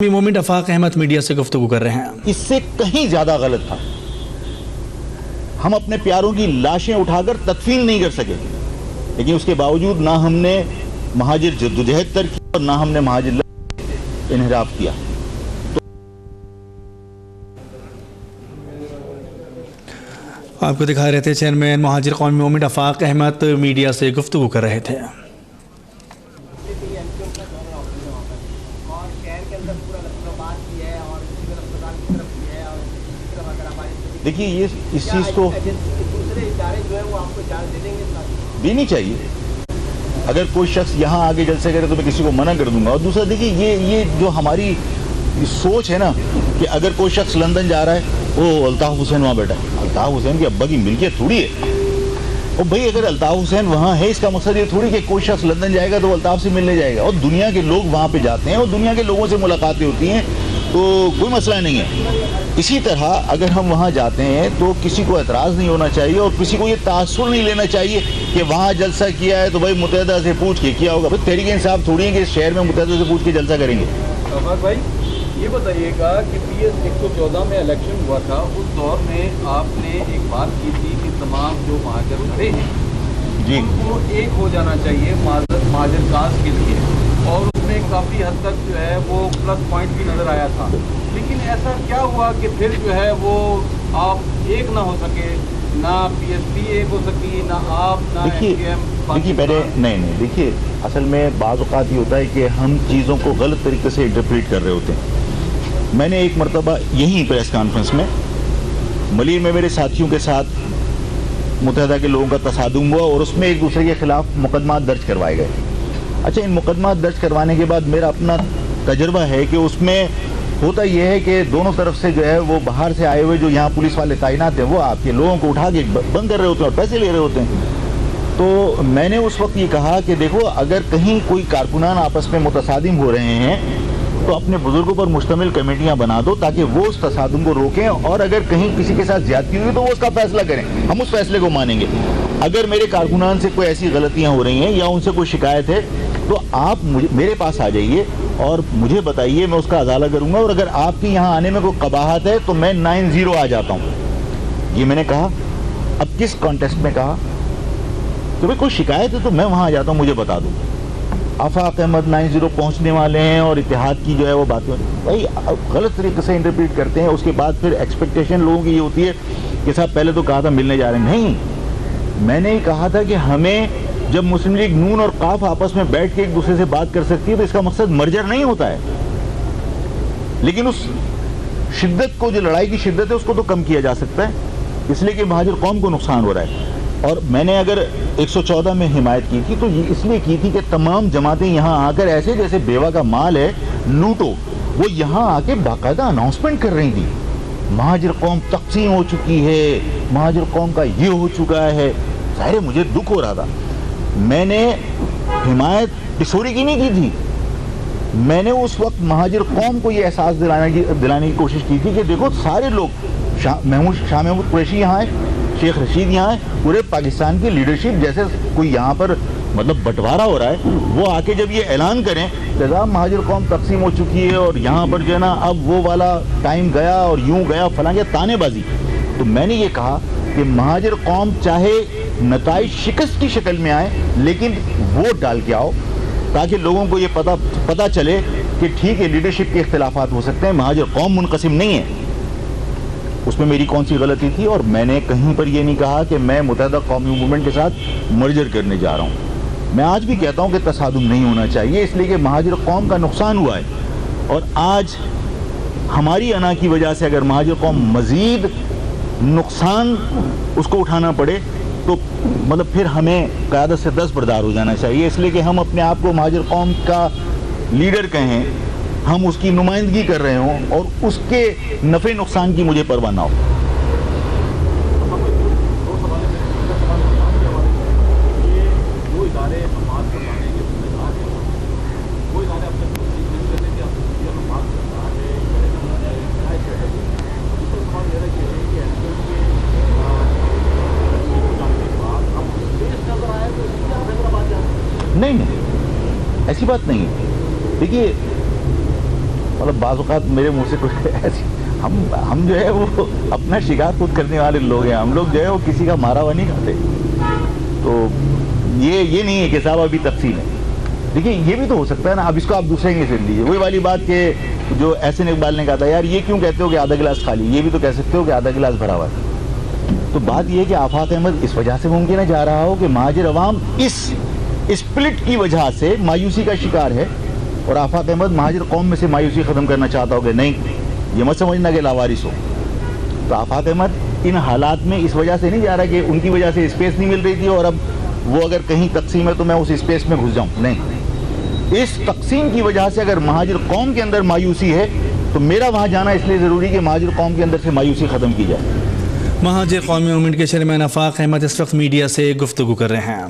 Moment افاق Ahmad media سے گفتگو کر رہے ہیں۔ اس سے کہیں زیادہ غلط تھا۔ ہم اپنے پیاروں کی لاشیں اٹھا کر تدفین نہیں کر سکے، لیکن اس کے باوجود نہ ہم نے مہاجر جدوجہد ترک کی اور نہ ہم نے مہاجر انحراف کیا۔ آپ کو دکھا رہے تھے چیئرمین مہاجر قومی مومنٹ افاق احمد میڈیا سے گفتگو کر رہے تھے۔ دیکھیے یہ اس چیز کو دینی چاہیے۔ اگر کوئی شخص یہاں آگے جلسے کرے تو میں کسی کو منع کر دوں گا۔ اور دوسرا دیکھیے یہ جو ہماری سوچ ہے نا کہ اگر کوئی شخص لندن جا رہا ہے، وہ الطاف حسین وہاں بیٹھا ہے، الطاف حسین کی ابا کی ملکیت تھوڑی ہے۔ اور بھائی اگر الطاف حسین وہاں ہے، اس کا مقصد یہ تھوڑی کہ کوئی شخص لندن جائے گا تو الطاف سے ملنے جائے گا۔ اور دنیا کے لوگ وہاں پہ جاتے ہیں اور دنیا کے لوگوں سے ملاقاتیں ہوتی ہیں، تو کوئی مسئلہ نہیں ہے۔ اسی طرح اگر ہم وہاں جاتے ہیں تو کسی کو اعتراض نہیں ہونا چاہیے اور کسی کو یہ تاثر نہیں لینا چاہیے کہ وہاں جلسہ کیا ہے تو بھائی متحدہ سے پوچھ کے کیا ہوگا۔ تحریک انصاف تھوڑی ہے کہ اس شہر میں متحدہ سے پوچھ کے جلسہ کریں گے۔ افاق بھائی یہ بتائیے گا کہ پی ایس 114 میں الیکشن ہوا تھا، اس دور میں آپ نے ایک بات کی تھی کہ تمام جو مہاجر کھڑے ہیں ان کو ایک ہو جانا چاہیے مہاجر کاسٹ کے لیے، اور اس میں کافی حد تک جو ہے وہ پلس پوائنٹ بھی نظر آیا تھا۔ لیکن ایسا کیا ہوا کہ پھر جو ہے وہ آپ ایک نہ ہو سکے، نہ پی ایس پی ایک ہو سکی، نہ آپ نہ دیکھیے پہلے نہیں دیکھیے اصل میں بعض اوقات یہ ہوتا ہے کہ ہم چیزوں کو غلط طریقے سے انٹرپریٹ کر رہے ہوتے ہیں۔ میں نے ایک مرتبہ یہیں پریس کانفرنس میں ملیر میں میرے ساتھیوں کے ساتھ متحدہ کے لوگوں کا تصادم ہوا اور اس میں ایک دوسرے کے خلاف مقدمات درج کروائے گئے۔ اچھا، ان مقدمات درج کروانے کے بعد میرا اپنا تجربہ ہے کہ اس میں ہوتا یہ ہے کہ دونوں طرف سے جو ہے وہ باہر سے آئے ہوئے جو یہاں پولیس والے تعینات ہیں وہ آپ کے لوگوں کو اٹھا کے بند کر رہے ہوتے ہیں اور پیسے لے رہے ہوتے ہیں۔ تو میں نے اس وقت یہ کہا کہ دیکھو، اگر کہیں کوئی کارکنان آپس میں متصادم ہو رہے ہیں تو اپنے بزرگوں پر مشتمل کمیٹیاں بنا دو تاکہ وہ اس تصادم کو روکیں، اور اگر کہیں کسی کے ساتھ زیادتی ہوئی تو وہ اس کا فیصلہ کریں، ہم اس فیصلے کو مانیں گے۔ اگر میرے کارکنان سے کوئی ایسی غلطیاں ہو رہی ہیں یا ان سے کوئی شکایت ہے تو آپ میرے پاس آ جائیے اور مجھے بتائیے، میں اس کا ازالہ کروں گا، اور اگر آپ کے یہاں آنے میں کوئی قباحت ہے تو میں 9-0 آ جاتا ہوں۔ یہ میں نے کہا۔ اب کس کانٹیکسٹ میں کہا کہ بھئی کوئی شکایت ہے تو میں وہاں آ جاتا ہوں، مجھے بتا دوں۔ افاق احمد 9-0 پہنچنے والے ہیں اور اتحاد کی جو ہے وہ باتیں بھائی غلط طریقے سے انٹرپریٹ کرتے ہیں۔ اس کے بعد پھر ایکسپیکٹیشن لوگوں کی یہ ہوتی ہے کہ صاحب پہلے تو کہا تھا ملنے جا رہے ہیں۔ نہیں، میں نے یہ کہا تھا کہ ہمیں جب مسلم لیگ نون اور قاف آپس میں بیٹھ کے ایک دوسرے سے بات کر سکتی ہے تو اس کا مقصد مرجر نہیں ہوتا ہے، لیکن اس شدت کو، جو لڑائی کی شدت ہے، اس کو تو کم کیا جا سکتا ہے، اس لیے کہ مہاجر قوم کو نقصان ہو رہا ہے۔ اور میں نے اگر 114 میں حمایت کی تھی تو یہ اس لیے کی تھی کہ تمام جماعتیں یہاں آ کر ایسے جیسے بیوہ کا مال ہے لوٹو، وہ یہاں آ کے باقاعدہ اناؤنسمنٹ کر رہی تھی، مہاجر قوم تقسیم ہو چکی ہے، مہاجر قوم کا یہ ہو چکا ہے۔ ظاہر ہے مجھے دکھ ہو رہا تھا۔ میں نے حمایت ڈسوری کی نہیں کی تھی، میں نے اس وقت مہاجر قوم کو یہ احساس دلانے کی کوشش کی تھی کہ دیکھو سارے لوگ، شاہ محمود قریشی یہاں ہے، شیخ رشید یہاں ہے، پورے پاکستان کی لیڈرشپ جیسے کوئی یہاں پر مطلب بٹوارا ہو رہا ہے، وہ آ کے جب یہ اعلان کریں کہ مہاجر قوم تقسیم ہو چکی ہے اور یہاں پر جو ہے نا اب وہ والا ٹائم گیا اور یوں گیا فلاں گیا، تانے بازی، تو میں نے یہ کہا کہ مہاجر قوم چاہے نتائج شکست کی شکل میں آئے لیکن ووٹ ڈال کے آؤ، تاکہ لوگوں کو یہ پتہ چلے کہ ٹھیک ہے لیڈرشپ کے اختلافات ہو سکتے ہیں، مہاجر قوم منقسم نہیں ہے۔ اس میں میری کون سی غلطی تھی؟ اور میں نے کہیں پر یہ نہیں کہا کہ میں متحدہ قومی موومنٹ کے ساتھ مرجر کرنے جا رہا ہوں۔ میں آج بھی کہتا ہوں کہ تصادم نہیں ہونا چاہیے، اس لیے کہ مہاجر قوم کا نقصان ہوا ہے، اور آج ہماری انا کی وجہ سے اگر مہاجر قوم مزید نقصان اس کو اٹھانا پڑے تو مطلب پھر ہمیں قیادت سے دستبردار ہو جانا چاہیے، اس لیے کہ ہم اپنے آپ کو مہاجر قوم کا لیڈر کہیں، ہم اس کی نمائندگی کر رہے ہوں اور اس کے نفع نقصان کی مجھے پرواہ نہ ہو۔ نہیں ایسی بات نہیں ہے۔ دیکھیے مطلب بعض اوقات میرے منہ سے کچھ ایسی ہم جو ہے وہ اپنا شکار خود کرنے والے لوگ ہیں. ہم لوگ جو ہے وہ کسی کا مارا ہوا نہیں کھاتے. تو یہ نہیں ہے کہ صاحب ابھی تقسیم ہے. دیکھیے یہ بھی تو ہو سکتا ہے نا. اب اس کو آپ دوسرے انگل سے لیجیے. وہی والی بات کہ جو احسن اقبال نے کہا تھا یار یہ کیوں کہتے ہو کہ آدھا گلاس خالی, یہ بھی تو کہہ سکتے ہو کہ آدھا گلاس بھرا ہوا ہے. تو بات یہ ہے کہ آفاق احمد اس وجہ سے ممکن ہے جا رہا ہو کہ مہاجر عوام اس اسپلٹ کی وجہ سے مایوسی کا شکار ہے, اور آفاق احمد مہاجر قوم میں سے مایوسی ختم کرنا چاہتا ہو کہ نہیں یہ مت سمجھنا کہ لاوارث ہو. تو آفاق احمد ان حالات میں اس وجہ سے نہیں جا رہا کہ ان کی وجہ سے اسپیس نہیں مل رہی تھی اور اب وہ اگر کہیں تقسیم ہے تو میں اس اسپیس میں گھس جاؤں. نہیں, اس تقسیم کی وجہ سے اگر مہاجر قوم کے اندر مایوسی ہے تو میرا وہاں جانا اس لیے ضروری کہ مہاجر قوم کے اندر سے مایوسی ختم کی جائے. مہاجر قومی موومنٹ کے چیئرمین آفاق احمد اس وقت میڈیا سے گفتگو کر رہے ہیں.